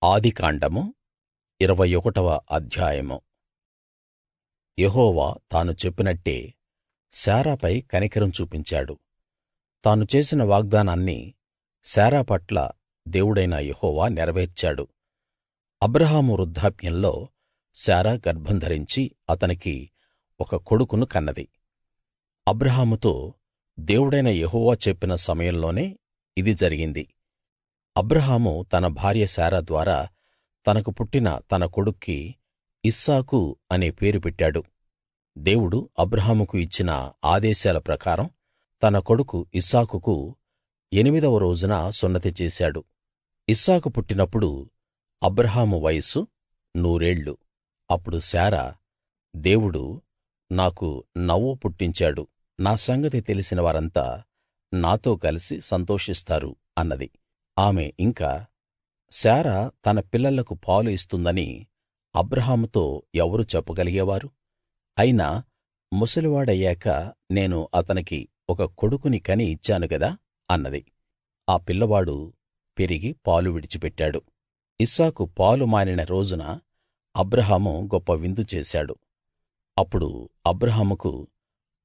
ఆదికాండము 21వ అధ్యాయము. యెహోవా తాను చెప్పినట్టే శారాపై కనికరం చూపించాడు. తాను చేసిన వాగ్దానాన్ని శారా పట్ల దేవుడైన యెహోవా నెరవేర్చాడు. అబ్రాహాము వృద్ధాప్యంలో శారా గర్భం ధరించి అతనికి ఒక కొడుకును కన్నది. అబ్రాహాముతో దేవుడైన యెహోవా చెప్పిన సమయంలోనే ఇది జరిగింది. అబ్రాహాము తన భార్య శారా ద్వారా తనకు పుట్టిన తన కొడుక్కి ఇస్సాకు అనే పేరు పెట్టాడు. దేవుడు అబ్రాహాముకు ఇచ్చిన ఆదేశాల ప్రకారం తన కొడుకు ఇస్సాకుకు 8వ రోజున సున్నతి చేశాడు. ఇస్సాకు పుట్టినప్పుడు అబ్రాహాము వయస్సు 100 ఏళ్ళు. అప్పుడు శారా, దేవుడు నాకు నవ్వు పుట్టించాడు, నా సంగతి తెలిసిన వారంతా నాతో కలిసి సంతోషిస్తారు అన్నది. ఆమె ఇంకా, శారా తన పిల్లలకు పాలు ఇస్తుందని అబ్రాహాముతో ఎవరు చెప్పగలిగేవారు? అయినా ముసలివాడయ్యాక నేను అతనికి ఒక కొడుకుని కని ఇచ్చాను గదా అన్నది. ఆ పిల్లవాడు పెరిగి పాలు విడిచిపెట్టాడు. ఇస్సాకు పాలు మానిన రోజున అబ్రాహాము గొప్ప విందు చేశాడు. అప్పుడు అబ్రాహాముకు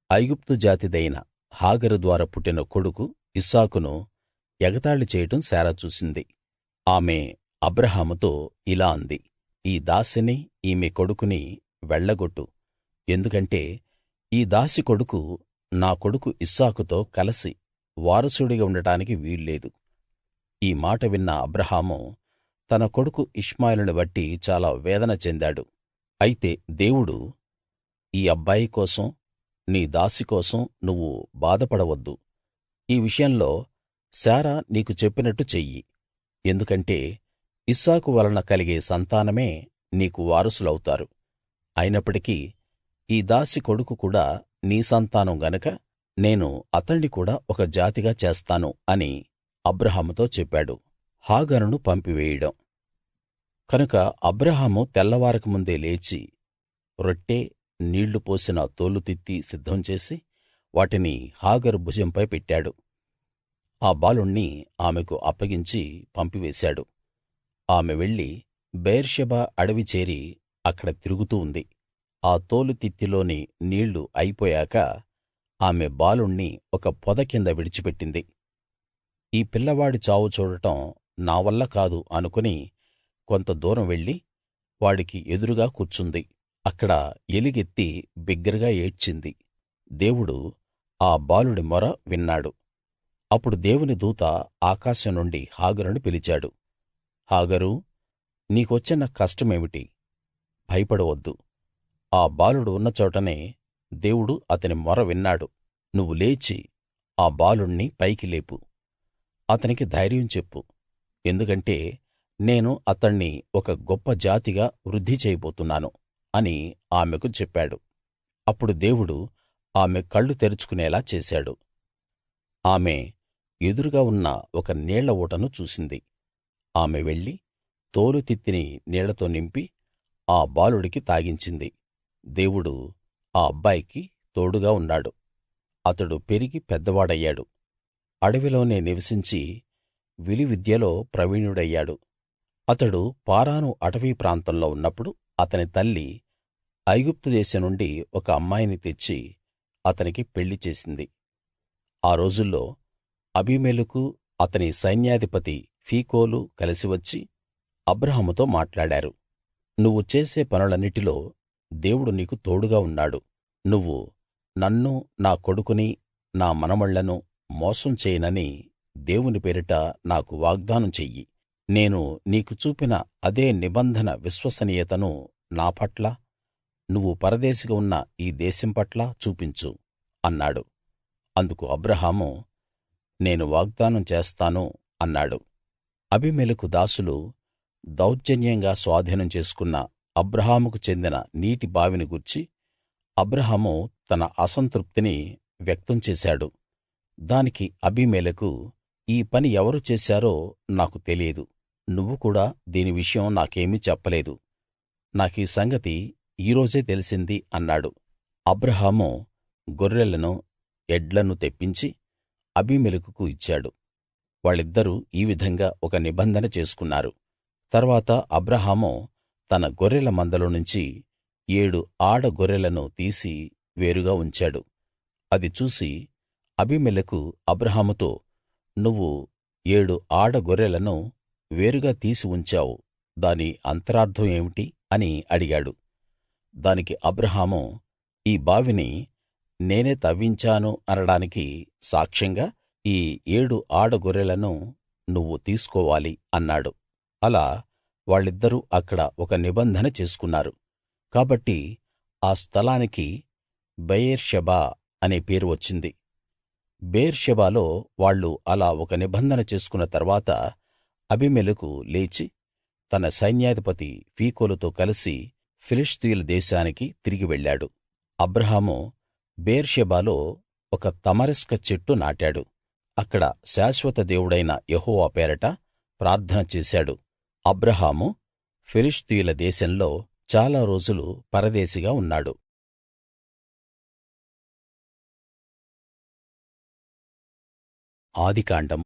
ఐగుప్తు జాతిదైన హాగరు ద్వారా పుట్టిన కొడుకు ఇస్సాకును ఎగతాళి చేయడం శారా చూసింది. ఆమె అబ్రాహాముతో ఇలా అంది, ఈ దాసిని, ఈమె కొడుకుని వెళ్ళగొట్టు. ఎందుకంటే ఈ దాసి కొడుకు నా కొడుకు ఇస్సాకుతో కలసి వారసుడిగా ఉండటానికి వీల్లేదు. ఈ మాట విన్న అబ్రాహాము తన కొడుకు ఇష్మాయేలును బట్టి చాలా వేదన చెందాడు. అయితే దేవుడు, ఈ అబ్బాయి కోసం, నీ దాసి కోసం నువ్వు బాధపడవద్దు. ఈ విషయంలో శారా నీకు చెప్పినట్టు చెయ్యి. ఎందుకంటే ఇస్సాకు వలన కలిగే సంతానమే నీకు వారసులవుతారు. అయినప్పటికీ ఈ దాసి కొడుకు కూడా నీ సంతానం గనక నేను అతణ్ణి కూడా ఒక జాతిగా చేస్తాను అని అబ్రాహాముతో చెప్పాడు. హాగరును పంపివేయడం. కనుక అబ్రాహాము తెల్లవారక ముందే లేచి రొట్టె, నీళ్లు పోసిన తోలుతిత్తి సిద్ధం చేసి వాటిని హాగరు భుజంపై పెట్టాడు. ఆ బాలుణ్ణి ఆమెకు అప్పగించి పంపివేశాడు. ఆమె వెళ్లి బెయేర్షెబా అడవి చేరి అక్కడ తిరుగుతూ ఉంది. ఆ తోలుతిత్తిలోని నీళ్లు అయిపోయాక ఆమె బాలుణ్ణి ఒక పొద కింద విడిచిపెట్టింది. ఈ పిల్లవాడి చావు చూడటం నా వల్ల కాదు అనుకుని కొంత దూరం వెళ్లి వాడికి ఎదురుగా కూర్చుంది. అక్కడ ఎలుగెత్తి బిగ్గరగా ఏడ్చింది. దేవుడు ఆ బాలుడి మొర విన్నాడు. అప్పుడు దేవుని దూత ఆకాశం నుండి హాగరును పిలిచాడు. హాగరూ, నీకొచ్చిన కష్టమేమిటి? భయపడవద్దు. ఆ బాలుడు ఉన్న చోటనే దేవుడు అతని మొర విన్నాడు. నువ్వు లేచి ఆ బాలుణ్ణి పైకి లేపు. అతనికి ధైర్యం చెప్పు. ఎందుకంటే నేను అతణ్ణి ఒక గొప్ప జాతిగా వృద్ధి చేయబోతున్నాను అని ఆమెకు చెప్పాడు. అప్పుడు దేవుడు ఆమె కళ్ళు తెరుచుకునేలా చేశాడు. ఆమె ఎదురుగా ఉన్న ఒక నీళ్ల ఊటను చూసింది. ఆమె వెళ్లి తోలుతిత్తిని నీళ్లతో నింపి ఆ బాలుడికి తాగించింది. దేవుడు ఆ అబ్బాయికి తోడుగా ఉన్నాడు. అతడు పెరిగి పెద్దవాడయ్యాడు. అడవిలోనే నివసించి విలువిద్యలో ప్రవీణుడయ్యాడు. అతడు పారాను అటవీ ప్రాంతంలో ఉన్నప్పుడు అతని తల్లి ఐగుప్తు దేశం నుండి ఒక అమ్మాయిని తెచ్చి అతనికి పెళ్లి చేసింది. ఆ రోజుల్లో అబీమెలెకు, అతని సైన్యాధిపతి ఫీకోలు కలిసి వచ్చి అబ్రాహాముతో మాట్లాడారు. నువ్వు చేసే పనులన్నిటిలో దేవుడు నీకు తోడుగా ఉన్నాడు. నువ్వు నన్ను, నా కొడుకుని, నా మనమళ్ళను మోసం చేయనని దేవుని పేరిట నాకు వాగ్దానం చెయ్యి. నేను నీకు చూపిన అదే నిబంధన విశ్వసనీయతను నా పట్ల, నువ్వు పరదేశిగా ఉన్న ఈ దేశం పట్ల చూపించు అన్నాడు. అందుకు అబ్రాహాము, నేను వాగ్దానం చేస్తాను అన్నాడు. అబీమెలెకు దాసులు దౌర్జన్యంగా స్వాధీనం చేసుకున్న అబ్రాహాముకు చెందిన నీటి బావిని గూర్చి అబ్రాహాము తన అసంతృప్తిని వ్యక్తం చేశాడు. దానికి అబీమెలెకు, ఈ పని ఎవరు చేశారో నాకు తెలియదు. నువ్వు కూడా దీని విషయం నాకేమీ చెప్పలేదు. నాకీ సంగతి ఈ రోజే తెలిసింది అన్నాడు. అబ్రాహాము గొర్రెలను, ఎడ్లను తెప్పించి అబీమెలెకుకు ఇచ్చాడు. వాళ్ళిద్దరూ ఈ విధంగా ఒక నిబంధన చేసుకున్నారు. తర్వాత అబ్రాహాము తన గొర్రెల మందలో నుంచి 7 ఆడ గొర్రెలను తీసి వేరుగా ఉంచాడు. అది చూసి అబీమెలెకు అబ్రాహాముతో, నువ్వు 7 ఆడ గొర్రెలను వేరుగా తీసి ఉంచావు, దాని అంతరార్థం ఏమిటి అని అడిగాడు. దానికి అబ్రాహాము, ఈ బావిని నేనే తవ్వించాను అనడానికి సాక్ష్యంగా ఈ 7 ఆడ గొర్రెలను నువ్వు తీసుకోవాలి అన్నాడు. అలా వాళ్ళిద్దరూ అక్కడ ఒక నిబంధన చేసుకున్నారు. కాబట్టి ఆ స్థలానికి బెయేర్షెబా అనే పేరు వచ్చింది. బెయేర్షెబాలో వాళ్ళు అలా ఒక నిబంధన చేసుకున్న తర్వాత అబీమెలెకు లేచి తన సైన్యాధిపతి ఫీకోలుతో కలిసి ఫిలిష్తీయుల దేశానికి తిరిగి వెళ్ళాడు. అబ్రాహాము బెయేర్షెబాలో ఒక తమరస్క చెట్టు నాటాడు. అక్కడ శాశ్వత దేవుడైన యెహోవా పేరట ప్రార్థన చేశాడు. అబ్రాహాము ఫిలిష్తీయుల దేశంలో చాలా రోజులు పరదేశిగా ఉన్నాడు. ఆదికాండం